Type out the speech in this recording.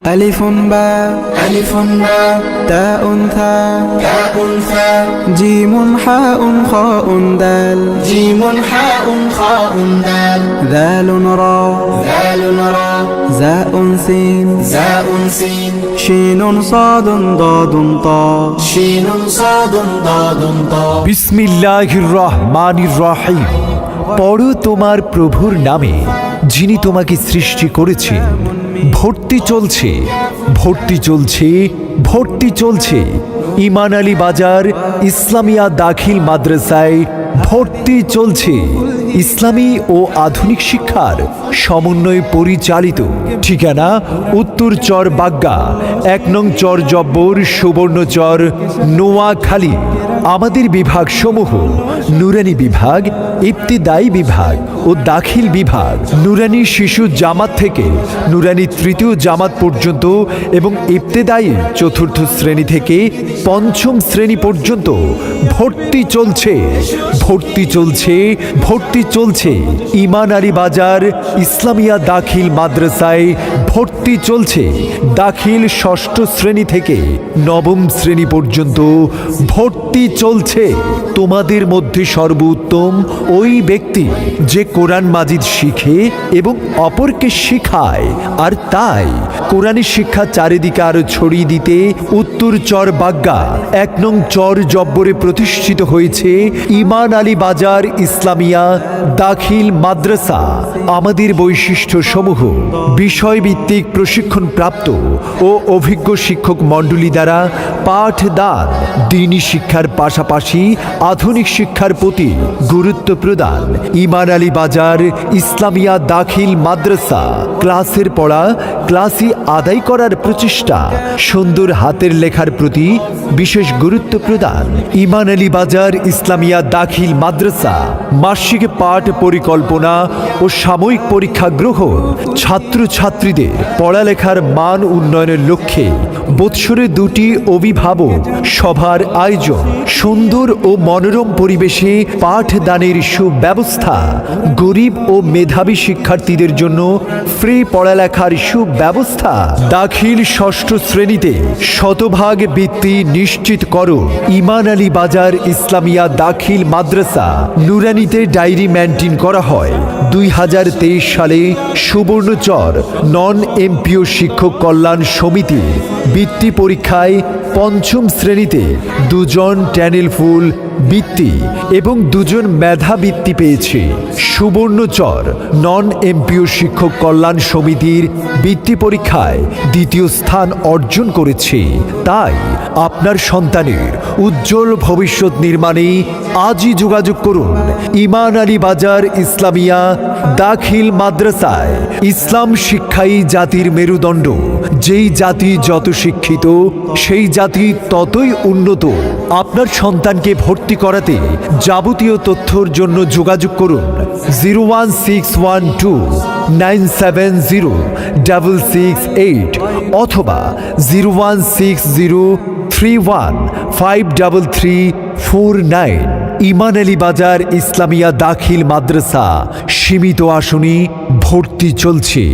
ألف باء تاء ثاء جيم حاء خاء دال ذال را زاء سين شين صاد ضاد طاء বিসমিল্লাহির রহমানির রহিম। পড়ো তোমার প্রভুর নামে, যিনি তোমাকে সৃষ্টি করেছেন। ভর্তি চলছে ইমান আলী বাজার ইসলামিয়া দাখিল মাদ্রাসায় ভর্তি চলছে ইসলামী ও আধুনিক শিক্ষার সমন্বয়ে পরিচালিত। ঠিকানা উত্তর চর বাগ্গা, ১ নং চর জব্বর, সুবর্ণচর, নোয়াখালী। আমাদের বিভাগ সমূহ: নুরানি বিভাগ, ইবতিদায়ী বিভাগ ও দাখিল বিভাগ। নুরানি শিশু জামাত থেকে নুরানি তৃতীয় জামাত পর্যন্ত এবং ইবতিদায়ী চতুর্থ শ্রেণী থেকে পঞ্চম শ্রেণী পর্যন্ত ভর্তি চলছে ইমান আলী বাজার ইসলামিয়া দাখিল মাদ্রাসায় ভর্তি চলছে। দাখিল ষষ্ঠ শ্রেণী থেকে নবম শ্রেণী পর্যন্ত ভর্তি চলছে। তোমাদের মধ্যে সর্বোত্তম ওই ব্যক্তি যে কোরআন মাজিদ শিখে এবং অপরকে শিখায়। আর তাই কোরআনী শিক্ষা চারিদিকে আরো ছড়িয়ে দিতে উত্তর চর বাগ্গা ১ নং চর জব্বরে প্রতিষ্ঠিত হয়েছে ইমান আলী বাজার ইসলামিয়া দাখিল মাদ্রাসা। আমাদের বৈশিষ্ট্য সমূহ: বিষয়ভিত্তিক প্রশিক্ষণ প্রাপ্ত ও অভিজ্ঞ শিক্ষক মণ্ডলী দ্বারা পাঠদান, দ্বীনি শিক্ষার পাশাপাশি আধুনিক শিক্ষার প্রতি গুরুত্ব প্রদান। ইমান আলী বাজার ইসলামিয়া দাখিল মাদ্রাসা। ক্লাসের পড়া ক্লাসই আদায় করার প্রচেষ্টা, সুন্দর হাতের লেখার প্রতি বিশেষ গুরুত্ব প্রদান। ইমান আলী বাজার ইসলামিয়া দাখিল মাদ্রাসা মাসিক পাঠ পরিকল্পনা ও সাময়িক পরীক্ষা গ্রহণ। ছাত্রছাত্রীদের পড়ালেখার মান উন্নয়নের লক্ষ্যে বৎসরে 2টি অভিভাবক সভার আয়োজন। সুন্দর ও মনোরম পরিবেশে পাঠদানের সুব্যবস্থা। গরিব ও মেধাবী শিক্ষার্থীদের জন্য ফ্রি পড়ালেখার সুব্যবস্থা। দাখিল ষষ্ঠ শ্রেণীতে শতভাগ বৃত্তি নিশ্চিত করো। ইমান আলী বাজার ইসলামিয়া দাখিল মাদ্রাসা। নুরানিতে ডায়েরি মেনটেন করা হয়। 2023 সালে সুবর্ণচর নন এমপিও শিক্ষক কল্যাণ সমিতির বৃত্তি পরীক্ষায় পঞ্চম শ্রেণীতে 2 জন ট্যানেল ফুল বৃত্তি এবং 2 জন মেধা বৃত্তি পেয়েছে। সুবর্ণচর নন এমপিও শিক্ষক কল্যাণ সমিতির বৃত্তি পরীক্ষায় 2য় স্থান অর্জন করেছে। তাই আপনার সন্তানের উজ্জ্বল ভবিষ্যৎ নির্মাণে আজই যোগাযোগ করুন ইমান আলী বাজার ইসলামিয়া দাখিল মাদ্রাসায়। ইসলাম শিক্ষাই জাতির মেরুদণ্ড। যেই জাতি যত শিক্ষিত, সেই জাতি ততই উন্নত। আপনার সন্তানকে ভর্তি করাতে যাবতীয় তথ্যর জন্য যোগাযোগ করুন 01612970668 অথবা 01603153349। ইমান আলী বাজার ইসলামিয়া দাখিল মাদ্রাসা। সীমিত আসনে ভর্তি চলছে।